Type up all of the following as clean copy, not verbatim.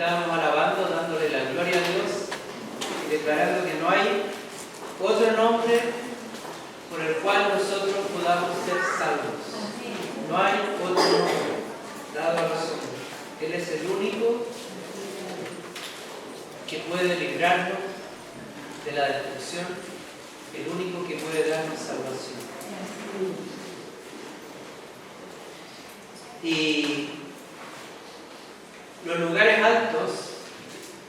estábamos alabando, dándole la gloria a Dios y declarando que no hay otro nombre por el cual nosotros podamos ser salvos. No hay otro nombre dado a los hombres. Él es el único que puede librarnos de la destrucción, el único que puede darnos salvación. Y los lugares altos,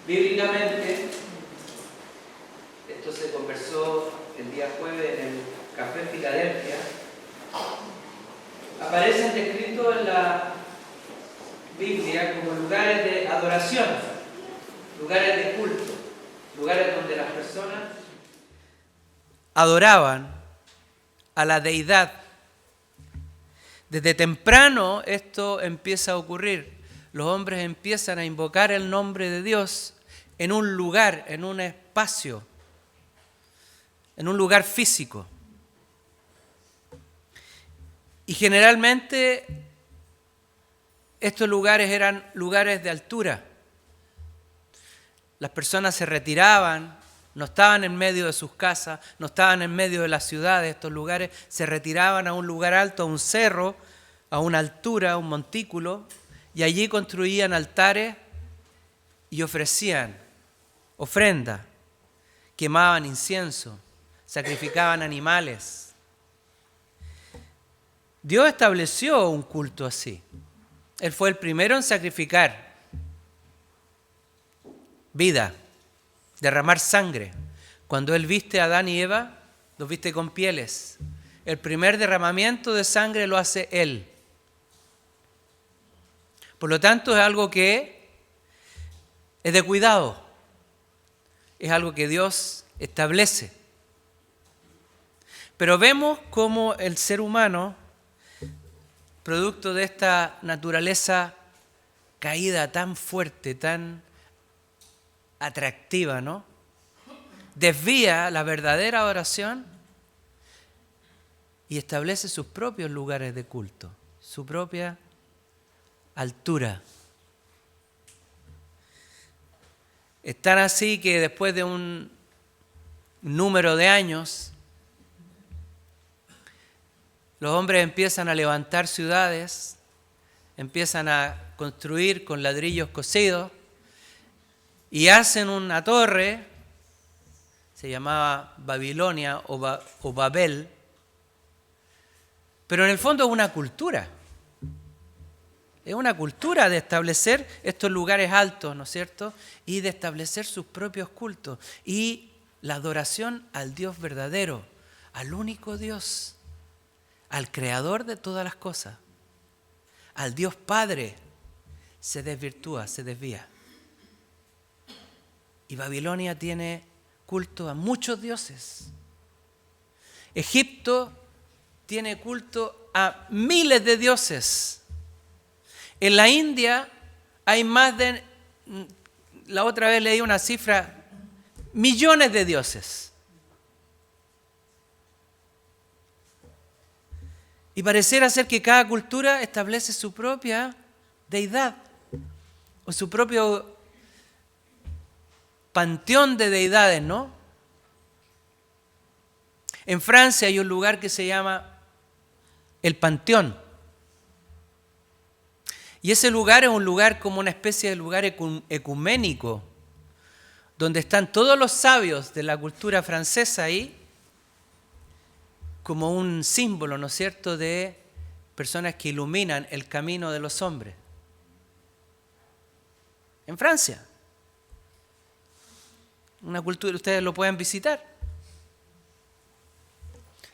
bíblicamente, esto se conversó el día jueves en el Café Filadelfia, aparecen descritos en la Biblia como lugares de adoración, lugares de culto, lugares donde las personas adoraban a la deidad. Desde temprano esto empieza a ocurrir. Los hombres empiezan a invocar el nombre de Dios en un lugar, en un espacio, en un lugar físico. Y generalmente estos lugares eran lugares de altura. Las personas se retiraban, no estaban en medio de sus casas, no estaban en medio de las ciudades. Estos lugares se retiraban a un lugar alto, a un cerro, a una altura, a un montículo, y allí construían altares y ofrecían ofrenda, quemaban incienso, sacrificaban animales. Dios estableció un culto así. Él fue el primero en sacrificar vida, derramar sangre. Cuando Él viste a Adán y Eva, los viste con pieles. El primer derramamiento de sangre lo hace Él. Por lo tanto, es algo que es de cuidado. Es algo que Dios establece. Pero vemos cómo el ser humano, producto de esta naturaleza caída tan fuerte, tan atractiva, ¿no?, desvía la verdadera oración y establece sus propios lugares de culto, su propia altura. Es tan así que después de un número de años, los hombres empiezan a levantar ciudades, empiezan a construir con ladrillos cocidos y hacen una torre, se llamaba Babilonia o Babel, pero en el fondo es una cultura. Es una cultura de establecer estos lugares altos, ¿no es cierto? Y de establecer sus propios cultos y la adoración al Dios verdadero, al único Dios, al creador de todas las cosas, al Dios Padre, se desvirtúa, se desvía. Y Babilonia tiene culto a muchos dioses. Egipto tiene culto a miles de dioses. En la India hay más de, la otra vez leí una cifra, millones de dioses. Y pareciera ser que cada cultura establece su propia deidad o su propio panteón de deidades, ¿no? En Francia hay un lugar que se llama el Panteón. Y ese lugar es un lugar como una especie de lugar ecuménico, donde están todos los sabios de la cultura francesa ahí, como un símbolo, ¿no es cierto?, de personas que iluminan el camino de los hombres. En Francia. Una cultura, ustedes lo pueden visitar.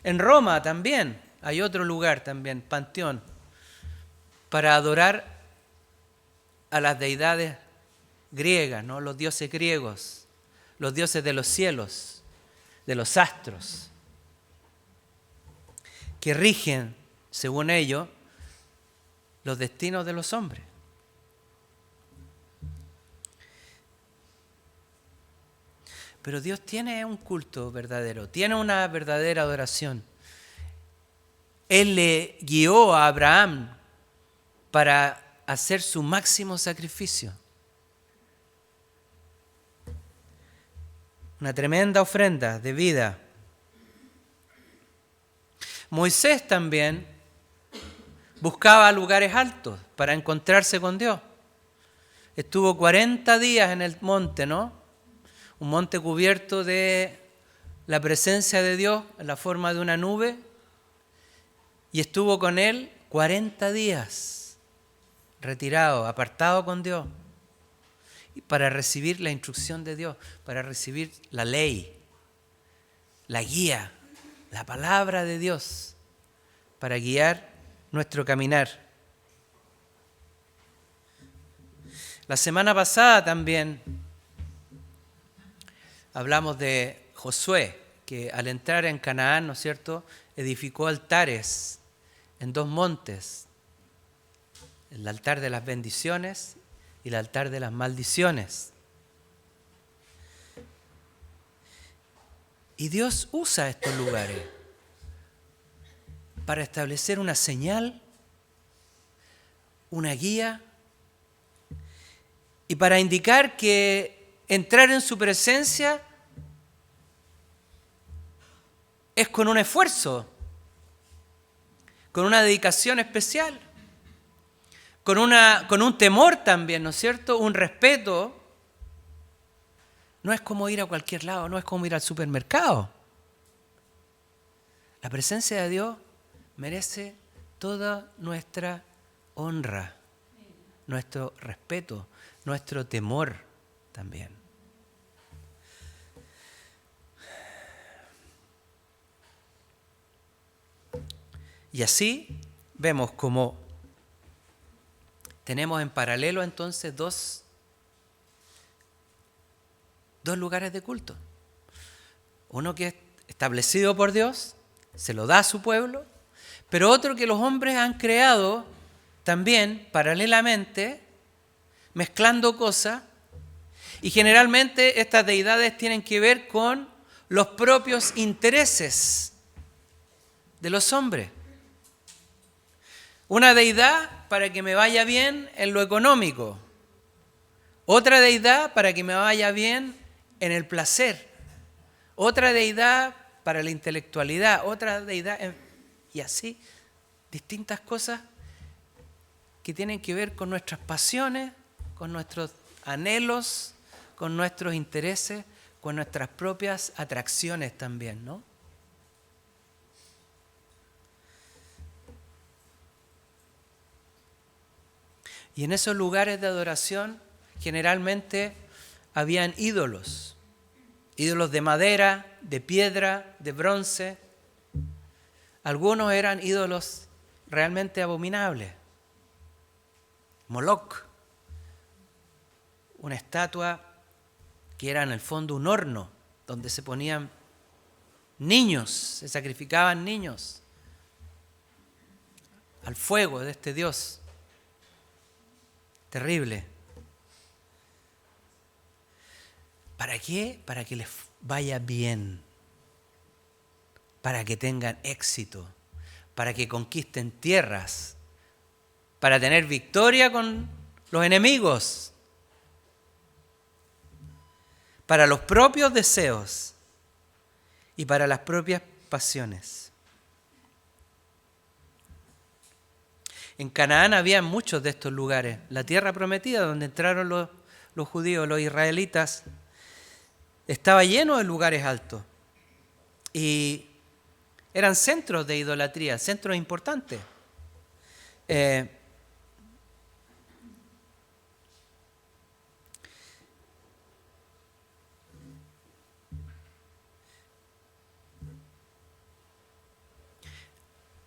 En Roma también hay otro lugar también, panteón, para adorar a las deidades griegas, ¿no?, los dioses griegos, los dioses de los cielos, de los astros, que rigen, según ellos, los destinos de los hombres. Pero Dios tiene un culto verdadero, tiene una verdadera adoración. Él le guió a Abraham para hacer su máximo sacrificio. Una tremenda ofrenda de vida. Moisés también buscaba lugares altos para encontrarse con Dios. Estuvo 40 días en el monte, ¿no? Un monte cubierto de la presencia de Dios en la forma de una nube. Y estuvo con él 40 días, retirado, apartado con Dios, para recibir la instrucción de Dios, para recibir la ley, la guía, la palabra de Dios, para guiar nuestro caminar. La semana pasada también hablamos de Josué, que al entrar en Canaán, ¿no es cierto?, edificó altares en 2 montes, el altar de las bendiciones y el altar de las maldiciones. Y Dios usa estos lugares para establecer una señal, una guía, y para indicar que entrar en su presencia es con un esfuerzo, con una dedicación especial, con un temor también, ¿no es cierto?, un respeto. No es como ir a cualquier lado, no es como ir al supermercado. La presencia de Dios merece toda nuestra honra, nuestro respeto, nuestro temor también. Y así vemos como tenemos en paralelo entonces dos lugares de culto. Uno que es establecido por Dios, se lo da a su pueblo, pero otro que los hombres han creado también paralelamente, mezclando cosas, y generalmente estas deidades tienen que ver con los propios intereses de los hombres. Una deidad para que me vaya bien en lo económico, otra deidad para que me vaya bien en el placer, otra deidad para la intelectualidad, otra deidad, y así, distintas cosas que tienen que ver con nuestras pasiones, con nuestros anhelos, con nuestros intereses, con nuestras propias atracciones también, ¿no? Y en esos lugares de adoración generalmente habían ídolos de madera, de piedra, de bronce. Algunos eran ídolos realmente abominables. Moloc, una estatua que era en el fondo un horno donde se ponían niños, se sacrificaban niños al fuego de este dios. Terrible. ¿Para qué? Para que les vaya bien, para que tengan éxito, para que conquisten tierras, para tener victoria con los enemigos, para los propios deseos y para las propias pasiones. En Canaán había muchos de estos lugares. La tierra prometida, donde entraron los judíos, los israelitas, estaba lleno de lugares altos. Y eran centros de idolatría, centros importantes.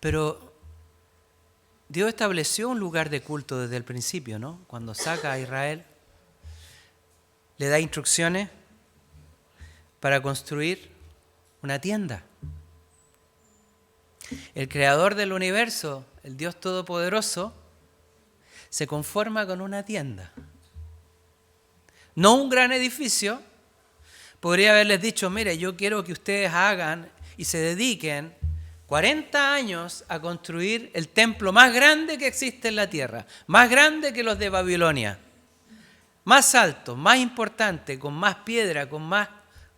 Pero Dios estableció un lugar de culto desde el principio, ¿no? Cuando saca a Israel, le da instrucciones para construir una tienda. El creador del universo, el Dios Todopoderoso, se conforma con una tienda. No un gran edificio. Podría haberles dicho, mire, yo quiero que ustedes hagan y se dediquen 40 años a construir el templo más grande que existe en la tierra, más grande que los de Babilonia, más alto, más importante, con más piedra, con más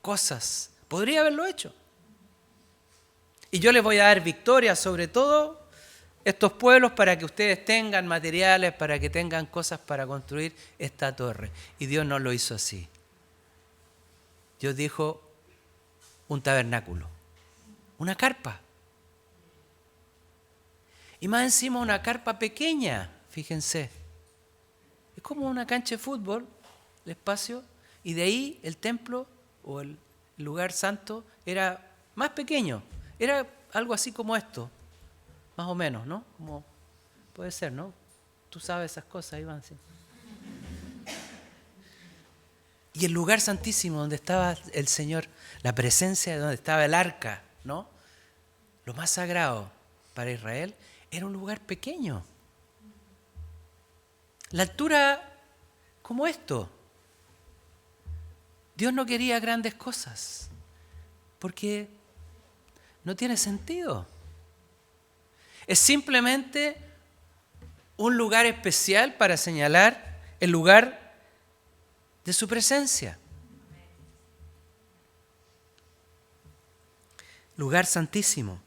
cosas. Podría haberlo hecho. Y yo les voy a dar victoria sobre todo estos pueblos para que ustedes tengan materiales, para que tengan cosas para construir esta torre. Y Dios no lo hizo así. Dios dijo un tabernáculo, una carpa. Y más encima una carpa pequeña, fíjense. Es como una cancha de fútbol, el espacio, y de ahí el templo o el lugar santo era más pequeño. Era algo así como esto, más o menos, ¿no? Como puede ser, ¿no? Tú sabes esas cosas, Iván. Sí. Y el lugar santísimo donde estaba el Señor, la presencia de donde estaba el arca, ¿no? Lo más sagrado para Israel era un lugar pequeño. La altura como esto. Dios no quería grandes cosas porque no tiene sentido. Es simplemente un lugar especial para señalar el lugar de su presencia. Lugar santísimo.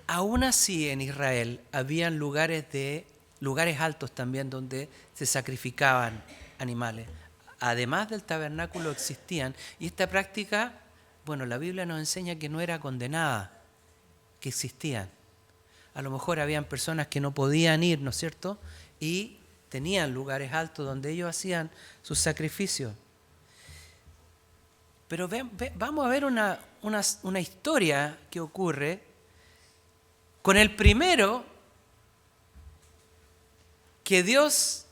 Aún así en Israel habían lugares altos también donde se sacrificaban animales. Además del tabernáculo existían, y esta práctica, bueno, la Biblia nos enseña que no era condenada, que existían. A lo mejor habían personas que no podían ir, ¿no es cierto? Y tenían lugares altos donde ellos hacían sus sacrificios. Pero vamos a ver una historia que ocurre con el primero que Dios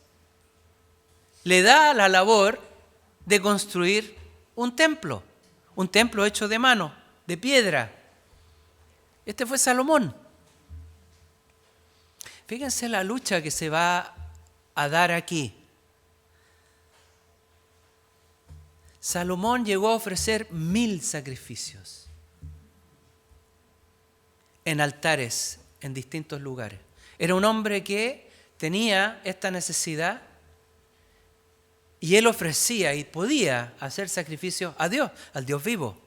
le da la labor de construir un templo hecho de mano, de piedra. Este fue Salomón. Fíjense la lucha que se va a dar aquí. Salomón llegó a ofrecer 1000 sacrificios en altares en distintos lugares. Era un hombre que tenía esta necesidad y él ofrecía y podía hacer sacrificios a Dios, al Dios vivo,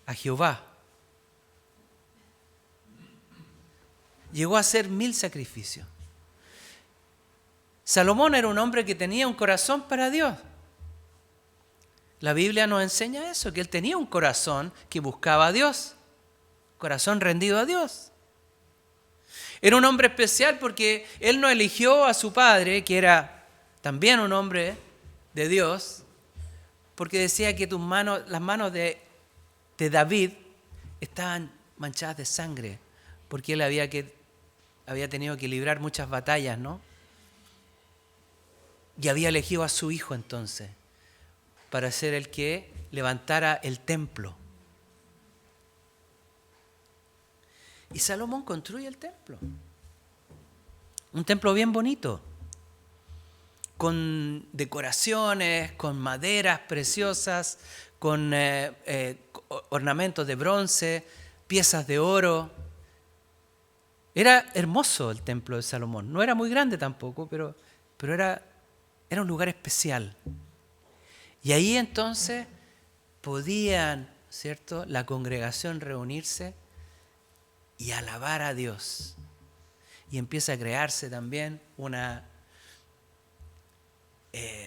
a Jehová. Llegó a hacer 1000 sacrificios. Salomón era un hombre que tenía un corazón para Dios. La Biblia nos enseña eso, que él tenía un corazón que buscaba a Dios, corazón rendido a Dios. Era un hombre especial porque él no eligió a su padre, que era también un hombre de Dios, porque decía que las manos de David estaban manchadas de sangre, porque él había tenido que librar muchas batallas, ¿no? Y había elegido a su hijo entonces para ser el que levantara el templo. Y Salomón construye el templo. Un templo bien bonito, con decoraciones, con maderas preciosas, con ornamentos de bronce, piezas de oro. Era hermoso el templo de Salomón. No era muy grande tampoco, pero era un lugar especial. Y ahí entonces podían, ¿cierto?, la congregación reunirse y alabar a Dios. Y empieza a crearse también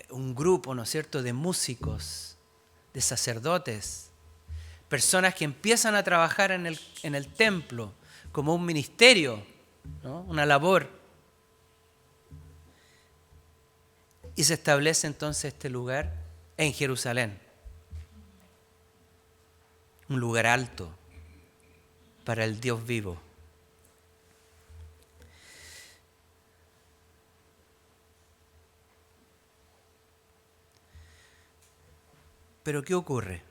un grupo, ¿no es cierto?, de músicos, de sacerdotes, personas que empiezan a trabajar en el templo como un ministerio, ¿no?, una labor. Y se establece entonces este lugar en Jerusalén, un lugar alto para el Dios vivo. Pero ¿qué ocurre?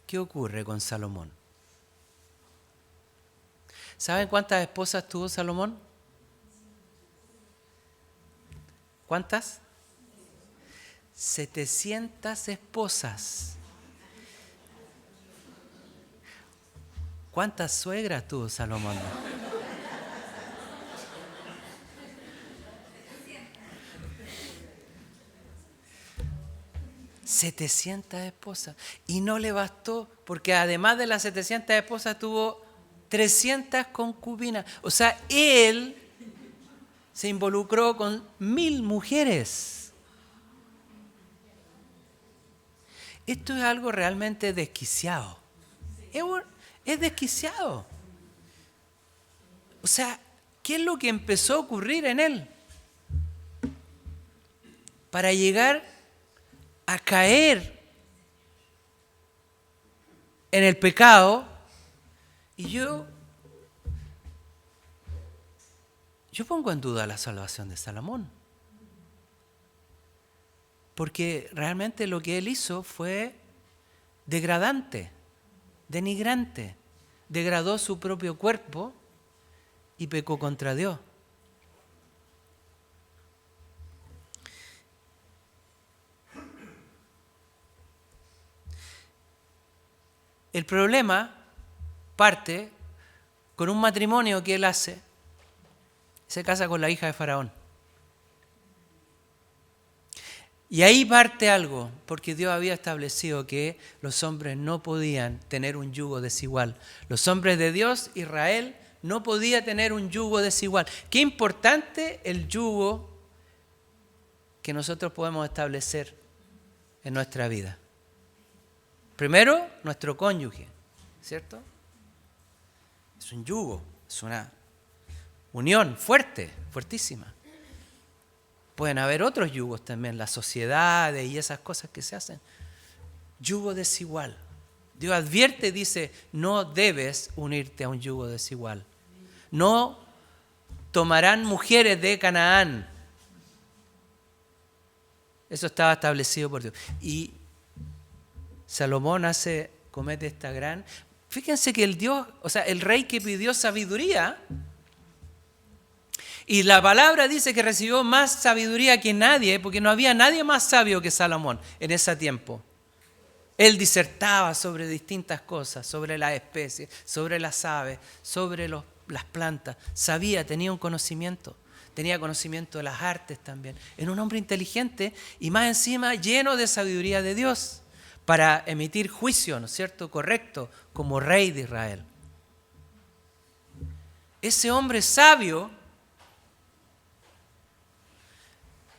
¿Qué ocurre con Salomón? ¿Saben cuántas esposas tuvo Salomón? ¿Cuántas? 700 esposas. ¿Cuántas suegras tuvo Salomón? 700 esposas. Y no le bastó, porque además de las 700 esposas tuvo 300 concubinas. O sea, él se involucró con 1000 mujeres. Esto es algo realmente desquiciado. Es desquiciado. O sea, ¿qué es lo que empezó a ocurrir en él? Para llegar a caer en el pecado. Y yo pongo en duda la salvación de Salomón. Porque realmente lo que él hizo fue degradante, denigrante. Degradó su propio cuerpo y pecó contra Dios. El problema parte con un matrimonio que él hace. Se casa con la hija de Faraón. Y ahí parte algo, porque Dios había establecido que los hombres no podían tener un yugo desigual. Los hombres de Dios, Israel, no podía tener un yugo desigual. Qué importante el yugo que nosotros podemos establecer en nuestra vida. Primero, nuestro cónyuge, ¿cierto? Es un yugo, es una unión fuerte, fuertísima. Pueden haber otros yugos también, las sociedades y esas cosas que se hacen. Yugo desigual. Dios advierte y dice, no debes unirte a un yugo desigual. No tomarán mujeres de Canaán. Eso estaba establecido por Dios. Y Salomón comete esta gran... Fíjense que el rey que pidió sabiduría, y la palabra dice que recibió más sabiduría que nadie, porque no había nadie más sabio que Salomón en ese tiempo. Él disertaba sobre distintas cosas, sobre las especies, sobre las aves, sobre las plantas. Tenía un conocimiento. Tenía conocimiento de las artes también. Era un hombre inteligente y más encima lleno de sabiduría de Dios para emitir juicio, ¿no es cierto?, correcto, como rey de Israel. Ese hombre sabio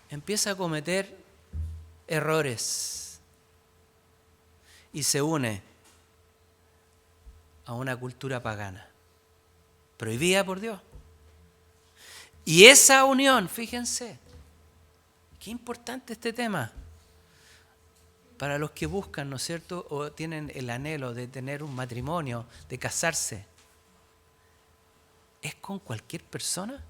empieza a cometer errores y se une a una cultura pagana, prohibida por Dios. Y esa unión, fíjense, qué importante este tema para los que buscan, ¿no es cierto?, o tienen el anhelo de tener un matrimonio, de casarse. ¿Es con cualquier persona?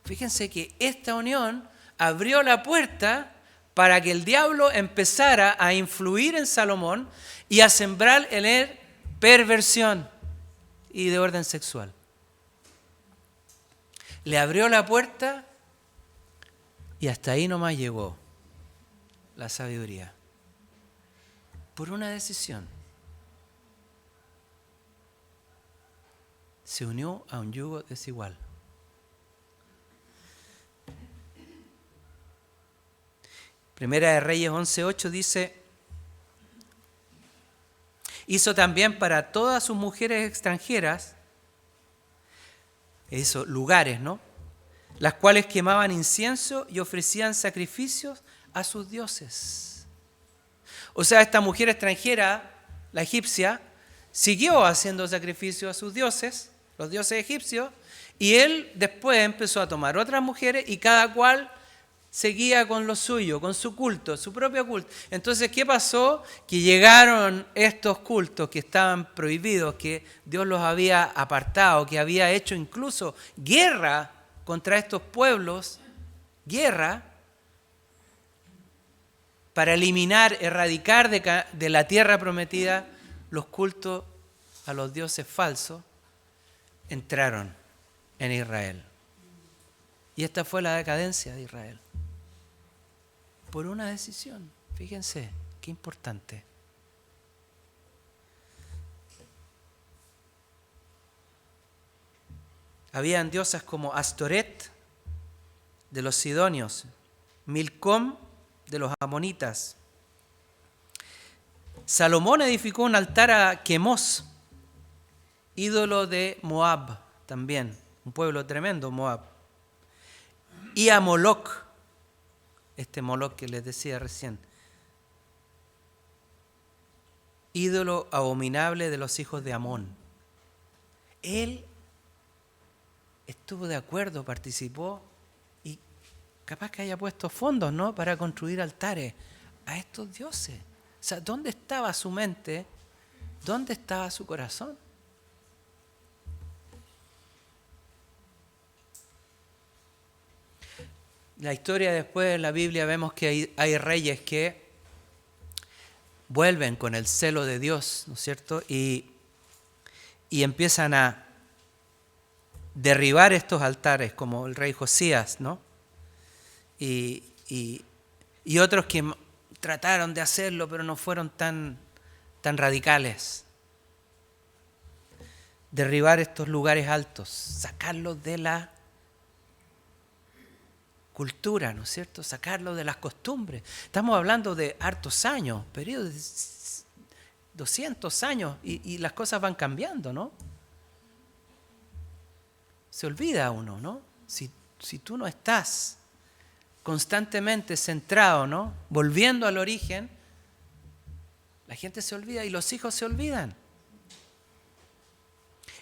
Fíjense que esta unión abrió la puerta para que el diablo empezara a influir en Salomón y a sembrar en él perversión y de orden sexual. Le abrió la puerta y hasta ahí nomás llegó la sabiduría. Por una decisión. Se unió a un yugo desigual. Primera de Reyes 11:8 dice, hizo también para todas sus mujeres extranjeras, hizo lugares, ¿no?, las cuales quemaban incienso y ofrecían sacrificios a sus dioses. O sea, esta mujer extranjera, la egipcia, siguió haciendo sacrificios a sus dioses, los dioses egipcios, y él después empezó a tomar otras mujeres y cada cual seguía con lo suyo, con su culto, su propio culto. Entonces, ¿qué pasó? Que llegaron estos cultos que estaban prohibidos, que Dios los había apartado, que había hecho incluso guerra contra estos pueblos, guerra para eliminar, erradicar de la tierra prometida los cultos a los dioses falsos, entraron en Israel. Y esta fue la decadencia de Israel. Por una decisión. Fíjense, qué importante. Habían diosas como Astoret, de los sidonios, Milcom, de los amonitas. Salomón edificó un altar a Quemos, ídolo de Moab también, un pueblo tremendo, Moab. Y a Moloc, este Moloc que les decía recién, ídolo abominable de los hijos de Amón. Él estuvo de acuerdo, participó y capaz que haya puesto fondos, ¿no?, para construir altares a estos dioses. O sea, ¿dónde estaba su mente? ¿Dónde estaba su corazón? La historia después en la Biblia vemos que hay reyes que vuelven con el celo de Dios, ¿no es cierto? Y empiezan a derribar estos altares, como el rey Josías, ¿no? Y otros que trataron de hacerlo, pero no fueron tan radicales. Derribar estos lugares altos, sacarlos de la cultura, ¿no es cierto? Sacarlos de las costumbres. Estamos hablando de hartos años, periodos de 200 años, y las cosas van cambiando, ¿no? Se olvida uno, ¿no? Si tú no estás constantemente centrado, ¿no?, volviendo al origen, la gente se olvida y los hijos se olvidan.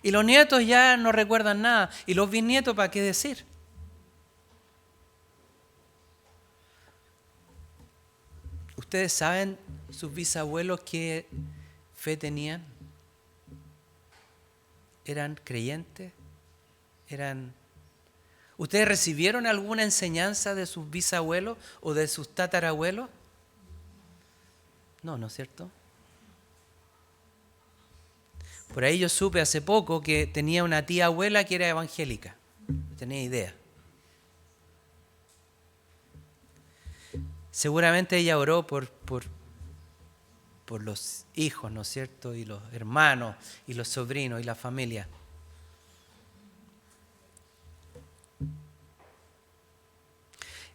Y los nietos ya no recuerdan nada. Y los bisnietos, ¿para qué decir? ¿Ustedes saben sus bisabuelos qué fe tenían? ¿Eran creyentes? ¿Ustedes recibieron alguna enseñanza de sus bisabuelos o de sus tatarabuelos? No, ¿no es cierto? Por ahí yo supe hace poco que tenía una tía abuela que era evangélica. No tenía idea. Seguramente ella oró por los hijos, ¿no es cierto? Y los hermanos, y los sobrinos, y la familia.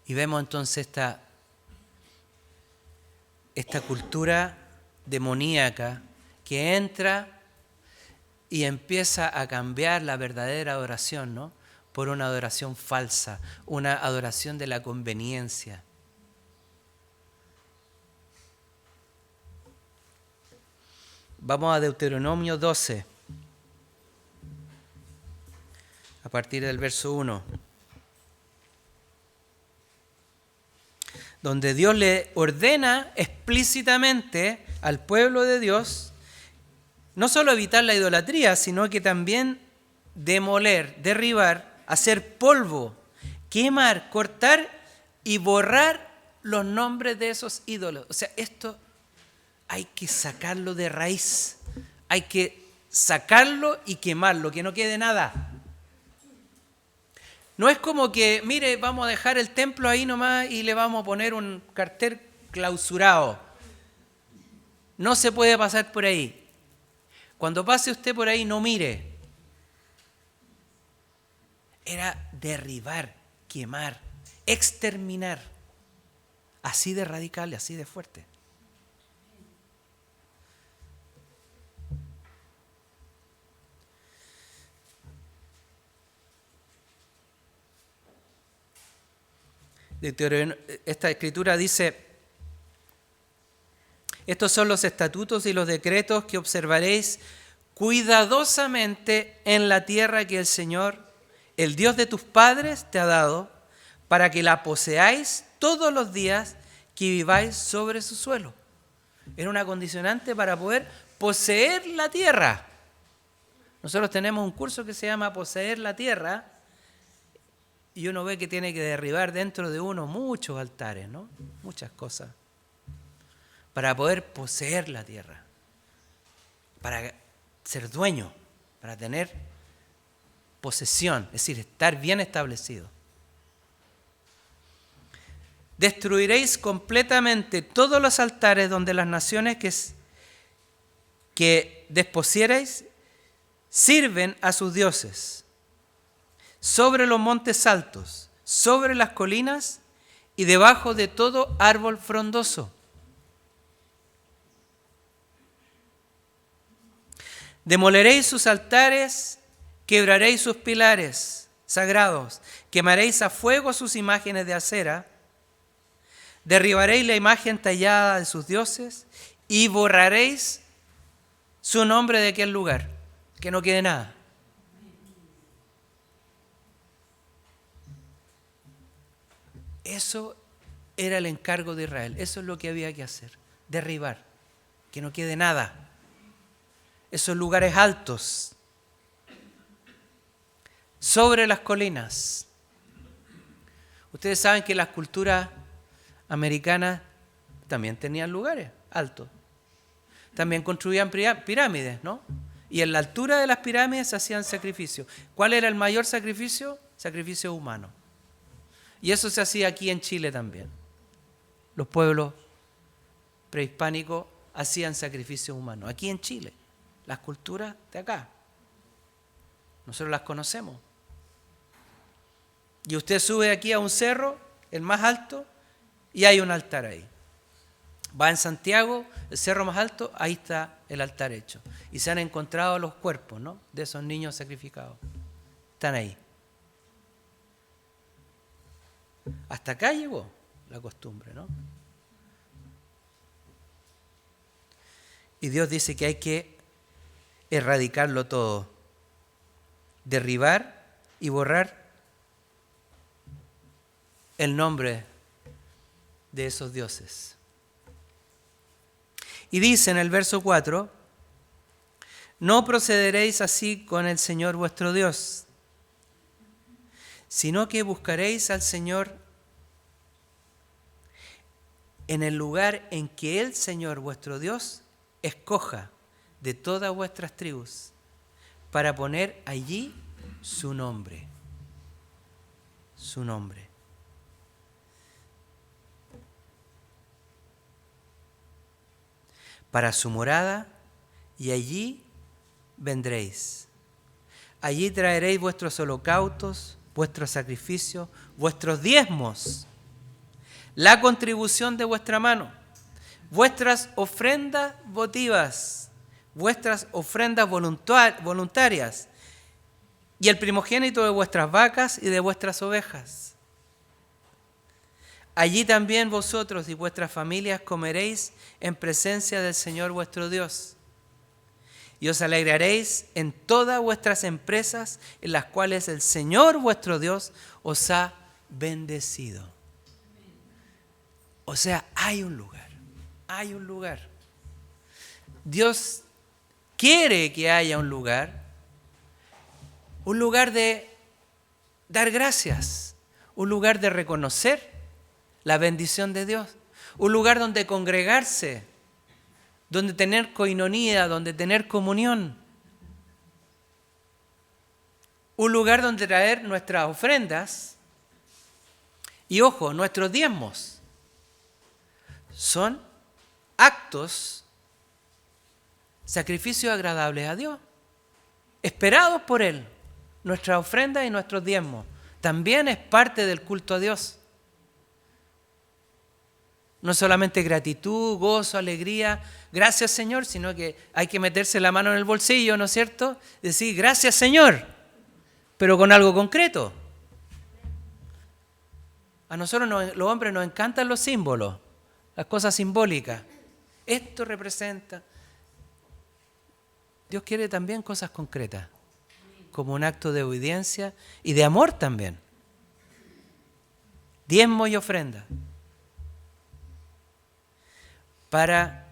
Y vemos entonces esta cultura demoníaca que entra y empieza a cambiar la verdadera adoración, ¿no?, por una adoración falsa, una adoración de la conveniencia. Vamos a Deuteronomio 12, a partir del verso 1. Donde Dios le ordena explícitamente al pueblo de Dios no solo evitar la idolatría, sino que también demoler, derribar, hacer polvo, quemar, cortar y borrar los nombres de esos ídolos. O sea, esto hay que sacarlo de raíz, hay que sacarlo y quemarlo, que no quede nada. No es como que, mire, vamos a dejar el templo ahí nomás y le vamos a poner un cartel clausurado. No se puede pasar por ahí. Cuando pase usted por ahí, no mire. Era derribar, quemar, exterminar. Así de radical y así de fuerte. Esta escritura dice: estos son los estatutos y los decretos que observaréis cuidadosamente en la tierra que el Señor, el Dios de tus padres, te ha dado, para que la poseáis todos los días que viváis sobre su suelo. Era una condicionante para poder poseer la tierra. Nosotros tenemos un curso que se llama Poseer la Tierra, y uno ve que tiene que derribar dentro de uno muchos altares, ¿no? Muchas cosas. Para poder poseer la tierra. Para ser dueño. Para tener posesión. Es decir, estar bien establecido. Destruiréis completamente todos los altares donde las naciones que despusierais sirven a sus dioses. Sobre los montes altos, sobre las colinas y debajo de todo árbol frondoso. Demoleréis sus altares, quebraréis sus pilares sagrados, quemaréis a fuego sus imágenes de acera, derribaréis la imagen tallada de sus dioses y borraréis su nombre de aquel lugar, que no quede nada. Eso era el encargo de Israel, eso es lo que había que hacer, derribar, que no quede nada. Esos lugares altos, sobre las colinas. Ustedes saben que las culturas americanas también tenían lugares altos. También construían pirámides, ¿no? Y en la altura de las pirámides se hacían sacrificios. ¿Cuál era el mayor sacrificio? Sacrificio humano. Y eso se hacía aquí en Chile también. Los pueblos prehispánicos hacían sacrificios humanos. Aquí en Chile, las culturas de acá. Nosotros las conocemos. Y usted sube aquí a un cerro, el más alto, y hay un altar ahí. Va en Santiago, el cerro más alto, ahí está el altar hecho. Y se han encontrado los cuerpos, ¿no?, de esos niños sacrificados. Están ahí. Hasta acá llegó la costumbre, ¿no? Y Dios dice que hay que erradicarlo todo, derribar y borrar el nombre de esos dioses. Y dice en el verso 4, no procederéis así con el Señor vuestro Dios, sino que buscaréis al Señor en el lugar en que el Señor vuestro Dios escoja de todas vuestras tribus, para poner allí su nombre. Su nombre. Para su morada, y allí vendréis. Allí traeréis vuestros holocaustos, vuestros sacrificios, vuestros diezmos, la contribución de vuestra mano, vuestras ofrendas votivas, vuestras ofrendas voluntarias, y el primogénito de vuestras vacas y de vuestras ovejas. Allí también vosotros y vuestras familias comeréis en presencia del Señor vuestro Dios. Y os alegraréis en todas vuestras empresas en las cuales el Señor vuestro Dios os ha bendecido. O sea, hay un lugar. Hay un lugar. Dios quiere que haya un lugar de dar gracias, un lugar de reconocer la bendición de Dios, un lugar donde congregarse, donde tener coinonía, donde tener comunión, un lugar donde traer nuestras ofrendas y, ojo, nuestros diezmos. Son actos, sacrificios agradables a Dios, esperados por Él. Nuestra ofrenda y nuestros diezmos también es parte del culto a Dios. No solamente gratitud, gozo, alegría, gracias Señor, sino que hay que meterse la mano en el bolsillo, ¿no es cierto? Decir gracias Señor, pero con algo concreto. A nosotros los hombres nos encantan los símbolos, las cosas simbólicas. Esto representa. Dios quiere también cosas concretas, como un acto de obediencia y de amor también. Diezmo y ofrenda. Para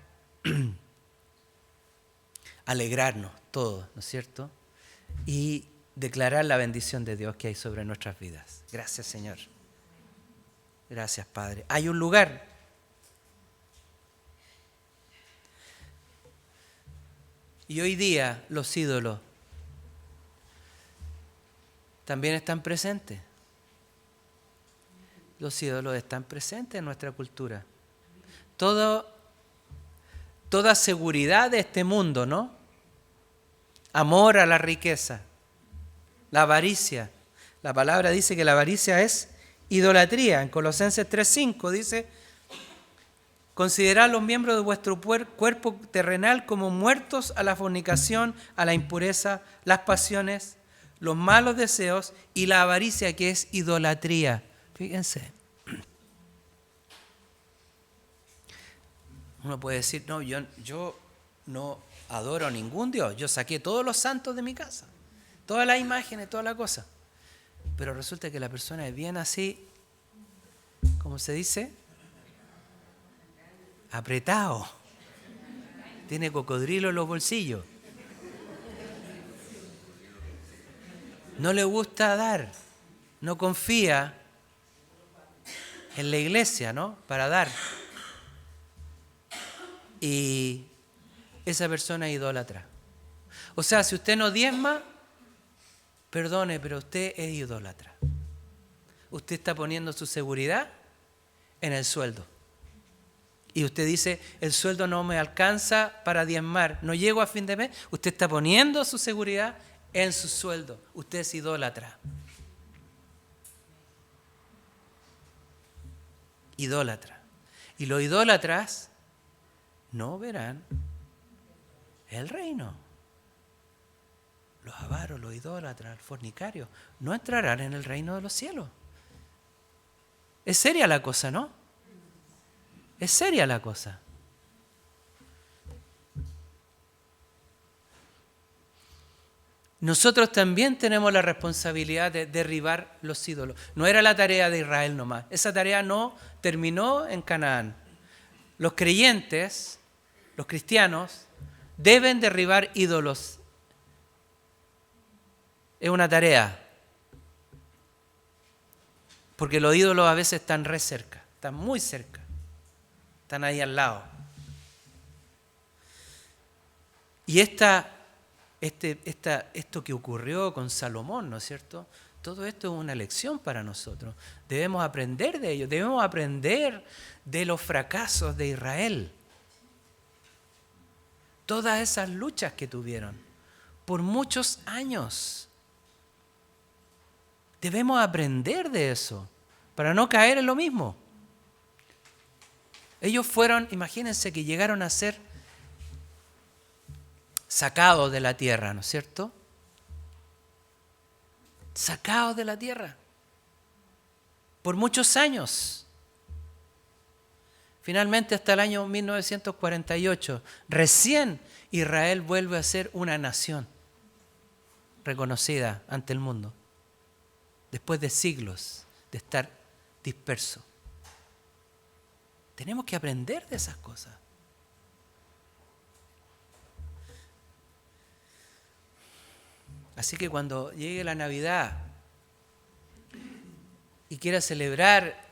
alegrarnos todos, ¿no es cierto? Y declarar la bendición de Dios que hay sobre nuestras vidas. Gracias, Señor. Gracias, Padre. Hay un lugar. Y hoy día los ídolos también están presentes. Los ídolos están presentes en nuestra cultura. Toda seguridad de este mundo, ¿no? Amor a la riqueza, la avaricia. La palabra dice que la avaricia es Idolatría. En Colosenses 3:5 dice: considerad los miembros de vuestro cuerpo terrenal como muertos a la fornicación, a la impureza, las pasiones, los malos deseos y la avaricia, que es idolatría. Fíjense. Uno puede decir: no, yo no adoro a ningún Dios. Yo saqué todos los santos de mi casa, todas las imágenes, toda la cosa. Pero resulta que la persona es bien así, ¿cómo se dice? Apretado. Tiene cocodrilo en los bolsillos. No le gusta dar. No confía en la iglesia, ¿no? Para dar. Y esa persona es idólatra. O sea, si usted no diezma, perdone, pero usted es idólatra. Usted está poniendo su seguridad en el sueldo. Y usted dice: el sueldo no me alcanza para diezmar, no llego a fin de mes. Usted está poniendo su seguridad en su sueldo. Usted es idólatra. Idólatra. Y los idólatras no verán el reino. Los avaros, los idólatras, los fornicarios, no entrarán en el reino de los cielos. Es seria la cosa, ¿no? Es seria la cosa. Nosotros también tenemos la responsabilidad de derribar los ídolos. No era la tarea de Israel nomás. Esa tarea no terminó en Canaán. Los creyentes, los cristianos, deben derribar ídolos. Es una tarea. Porque los ídolos a veces están re cerca, están muy cerca. Están ahí al lado. Y esto que ocurrió con Salomón, ¿no es cierto? Todo esto es una lección para nosotros. Debemos aprender de ello. Debemos aprender de los fracasos de Israel. Todas esas luchas que tuvieron por muchos años. Debemos aprender de eso para no caer en lo mismo. Ellos fueron, imagínense que llegaron a ser sacados de la tierra, ¿no es cierto? Sacados de la tierra por muchos años. Finalmente, hasta el año 1948, recién Israel vuelve a ser una nación reconocida ante el mundo, después de siglos de estar disperso. Tenemos que aprender de esas cosas. Así que cuando llegue la Navidad y quiera celebrar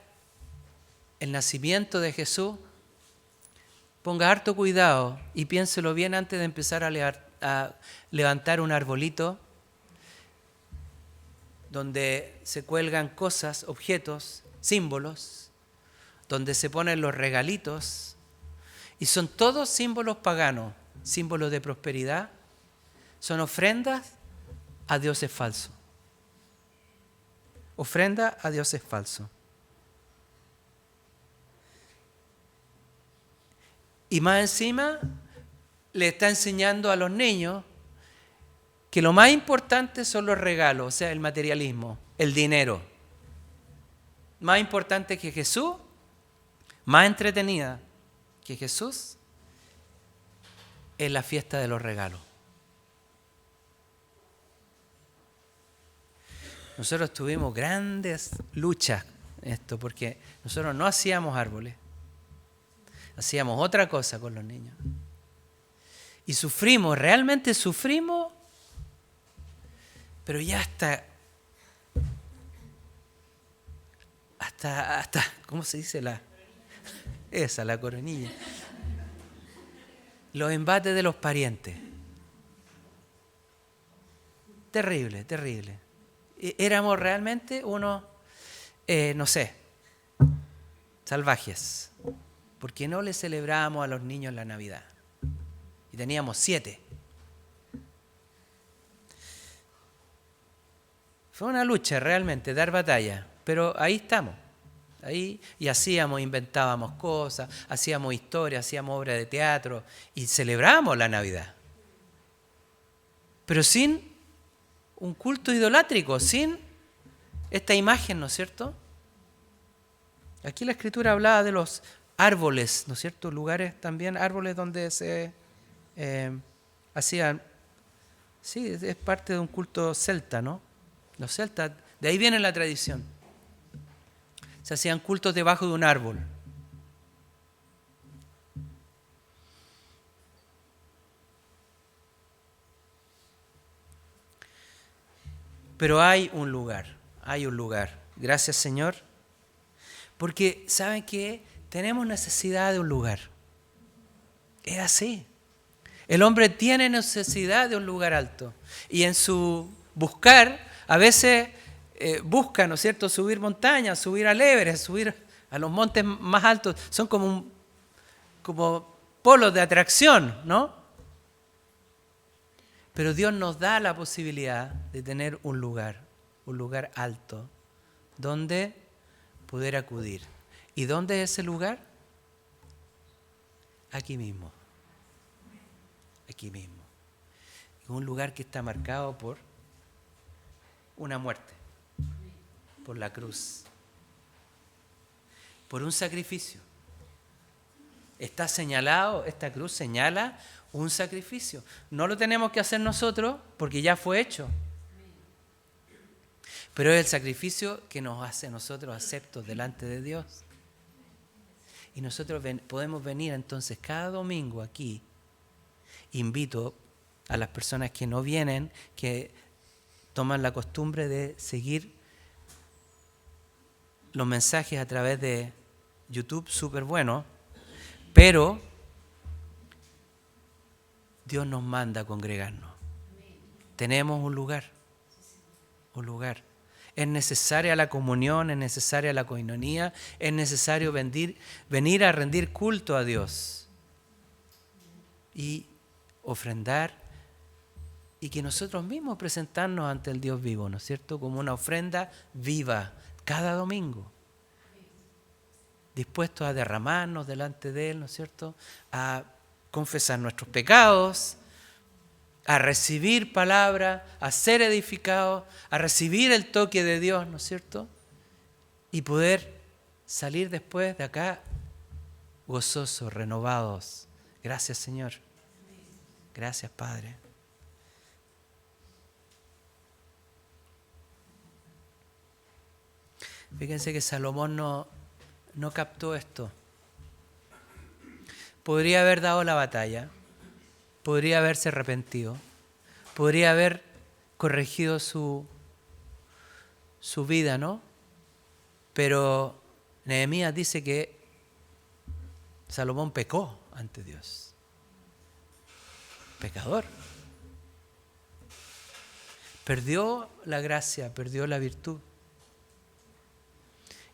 el nacimiento de Jesús, ponga harto cuidado y piénselo bien antes de empezar a levantar un arbolito donde se cuelgan cosas, objetos, símbolos, donde se ponen los regalitos, y son todos símbolos paganos, símbolos de prosperidad, son ofrendas a dioses falsos. Ofrenda a dioses falsos. Y más encima le está enseñando a los niños que lo más importante son los regalos, o sea, el materialismo, el dinero. Más importante que Jesús, más entretenida que Jesús, es la fiesta de los regalos. Nosotros tuvimos grandes luchas en esto, porque nosotros no hacíamos árboles, hacíamos otra cosa con los niños. Y sufrimos, realmente sufrimos, pero ya hasta ¿cómo se dice? La coronilla. Los embates de los parientes. Terrible, terrible. Éramos realmente unos, salvajes, porque no le celebrábamos a los niños la Navidad. Y teníamos 7. Fue una lucha realmente, dar batalla. pero ahí estamos. Ahí, y hacíamos, inventábamos cosas, hacíamos historias, hacíamos obras de teatro y celebrábamos la Navidad. Pero sin un culto idolátrico, sin esta imagen, ¿no es cierto? Aquí la Escritura hablaba de los árboles, ¿no es cierto? Lugares también, árboles donde se hacían, sí, es parte de un culto celta, ¿no? Los celtas, de ahí viene la tradición. Se hacían cultos debajo de un árbol. Pero hay un lugar. Gracias, Señor. Porque, ¿saben qué? Tenemos necesidad de un lugar. Es así. El hombre tiene necesidad de un lugar alto. Y en su buscar, a veces busca, ¿no es cierto?, subir montañas, subir al Everest, subir a los montes más altos. Son como polos de atracción, ¿no? Pero Dios nos da la posibilidad de tener un lugar alto, donde poder acudir. ¿Y dónde es ese lugar? Aquí mismo. Aquí mismo. Un lugar que está marcado por una muerte, por la cruz, por un sacrificio. Está señalado, esta cruz señala un sacrificio. No lo tenemos que hacer nosotros porque ya fue hecho. Pero es el sacrificio que nos hace a nosotros aceptos delante de Dios. Y nosotros podemos venir entonces cada domingo aquí. Invito a las personas que no vienen, que toman la costumbre de seguir los mensajes a través de YouTube, súper bueno, pero Dios nos manda a congregarnos. Tenemos un lugar. Es necesaria la comunión, es necesaria la coinonía, es necesario venir a rendir culto a Dios y ofrendar y que nosotros mismos presentarnos ante el Dios vivo, ¿no es cierto? Como una ofrenda viva cada domingo, dispuestos a derramarnos delante de Él, ¿no es cierto? A confesar nuestros pecados, a recibir palabra, a ser edificados, a recibir el toque de Dios, ¿no es cierto? Y poder salir después de acá gozosos, renovados. Gracias, Señor. Gracias, Padre. Fíjense que Salomón no captó esto. Podría haber dado la batalla, podría haberse arrepentido, podría haber corregido su vida, ¿no? Pero Nehemías dice que Salomón pecó ante Dios. Pecador. Perdió la gracia, perdió la virtud.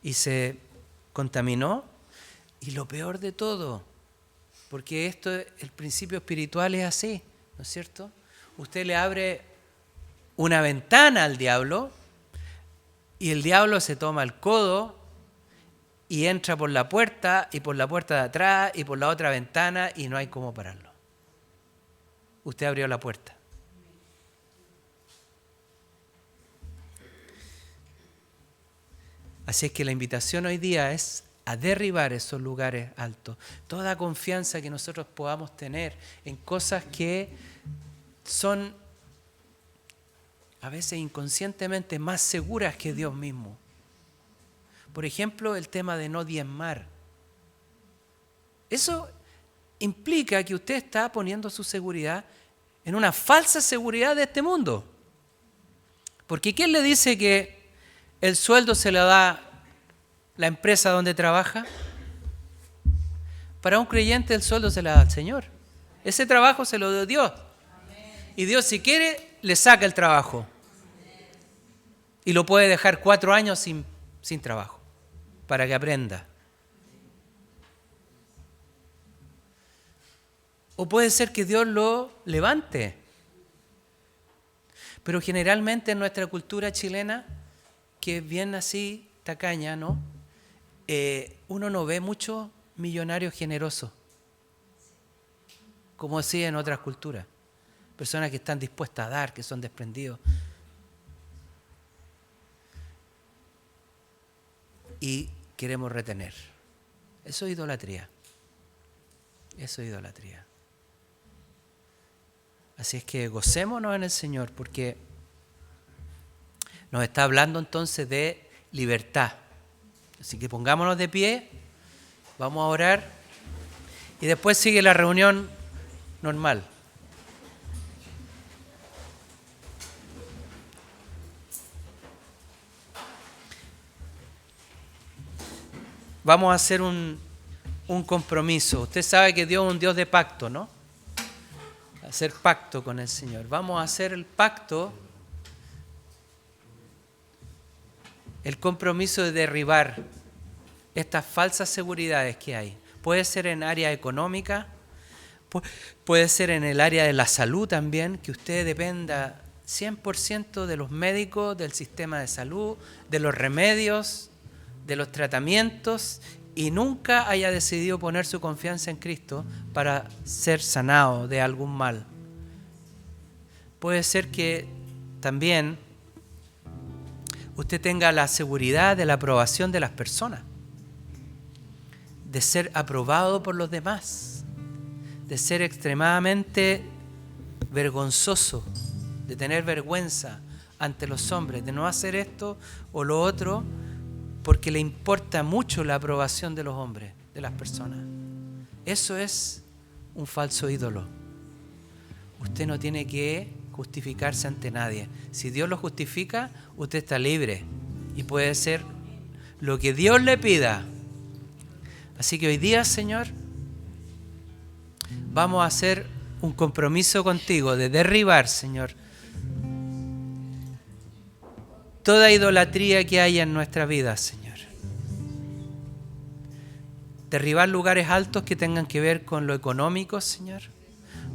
Y se contaminó. Y lo peor de todo, porque el principio espiritual es así, ¿no es cierto? Usted le abre una ventana al diablo y el diablo se toma el codo y entra por la puerta y por la puerta de atrás y por la otra ventana y no hay cómo pararlo. Usted abrió la puerta. Así es que la invitación hoy día es a derribar esos lugares altos. Toda confianza que nosotros podamos tener en cosas que son a veces inconscientemente más seguras que Dios mismo. Por ejemplo, el tema de no diezmar. Eso implica que usted está poniendo su seguridad en una falsa seguridad de este mundo. Porque ¿quién le dice que el sueldo se lo da la empresa donde trabaja? Para un creyente el sueldo se lo da al Señor. Ese trabajo se lo dio Dios. Y Dios, si quiere, le saca el trabajo. Y lo puede dejar 4 años sin trabajo, para que aprenda. O puede ser que Dios lo levante. Pero generalmente en nuestra cultura chilena, que es bien así tacaña, ¿no? Uno no ve muchos millonarios generosos, como sí en otras culturas. Personas que están dispuestas a dar, que son desprendidos. Y queremos retener. Eso es idolatría. Eso es idolatría. Así es que gocémonos en el Señor, porque nos está hablando entonces de libertad. Así que pongámonos de pie, vamos a orar y después sigue la reunión normal. Vamos a hacer un compromiso. Usted sabe que Dios es un Dios de pacto, ¿no? Hacer pacto con el Señor. Vamos a hacer el pacto, el compromiso de derribar estas falsas seguridades que hay. Puede ser en área económica, puede ser en el área de la salud también, que usted dependa 100% de los médicos, del sistema de salud, de los remedios, de los tratamientos, y nunca haya decidido poner su confianza en Cristo para ser sanado de algún mal. Puede ser que también usted tenga la seguridad de la aprobación de las personas, de ser aprobado por los demás, de ser extremadamente vergonzoso, de tener vergüenza ante los hombres, de no hacer esto o lo otro, porque le importa mucho la aprobación de los hombres, de las personas. Eso es un falso ídolo. Usted no tiene que justificarse ante nadie. Si Dios lo justifica, usted está libre y puede ser lo que Dios le pida. Así que hoy día, Señor, vamos a hacer un compromiso contigo de derribar, Señor, toda idolatría que haya en nuestra vida, Señor. Derribar lugares altos que tengan que ver con lo económico, Señor.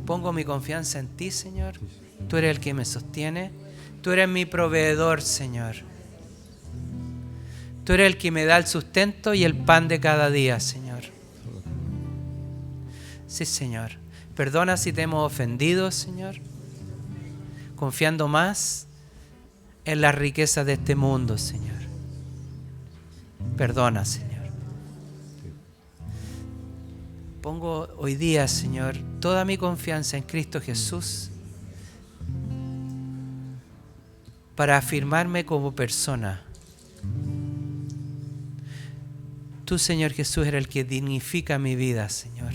Pongo mi confianza en ti, Señor. Tú eres el que me sostiene. Tú eres mi proveedor, Señor. Tú eres el que me da el sustento y el pan de cada día, Señor. Sí, Señor. Perdona si te hemos ofendido, Señor. Confiando más en las riquezas de este mundo, Señor. Perdona, Señor. Pongo hoy día, Señor, toda mi confianza en Cristo Jesús para afirmarme como persona. Tú, Señor Jesús, eres el que dignifica mi vida, Señor.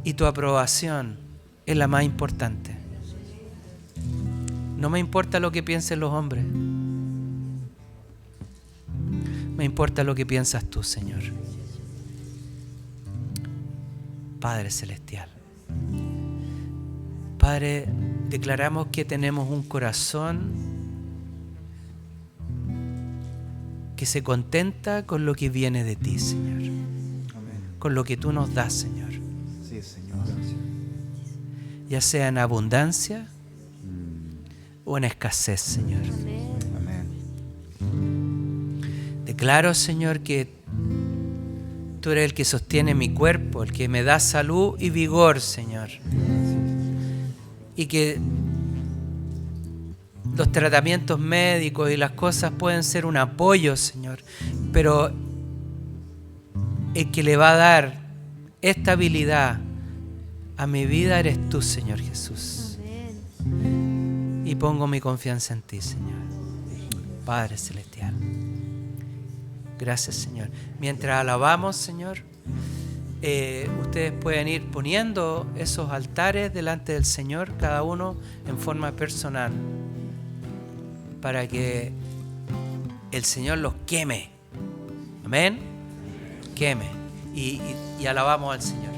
Y tu aprobación es la más importante. No me importa lo que piensen los hombres. Me importa lo que piensas tú, Señor. Padre Celestial. Padre, declaramos que tenemos un corazón que se contenta con lo que viene de ti, Señor. Amén. Con lo que tú nos das, Señor. Sí, Señor. Gracias. Ya sea en abundancia o en escasez, Señor. Amén. Declaro, Señor, que tú eres el que sostiene mi cuerpo, el que me da salud y vigor, Señor. Y que los tratamientos médicos y las cosas pueden ser un apoyo, Señor, pero el que le va a dar estabilidad a mi vida eres tú, Señor Jesús. Amén. Y pongo mi confianza en ti, Señor. Padre Celestial. Gracias, Señor. Mientras alabamos, Señor, ustedes pueden ir poniendo esos altares delante del Señor, cada uno en forma personal, para que el Señor los queme. Amén. Queme. Y alabamos al Señor.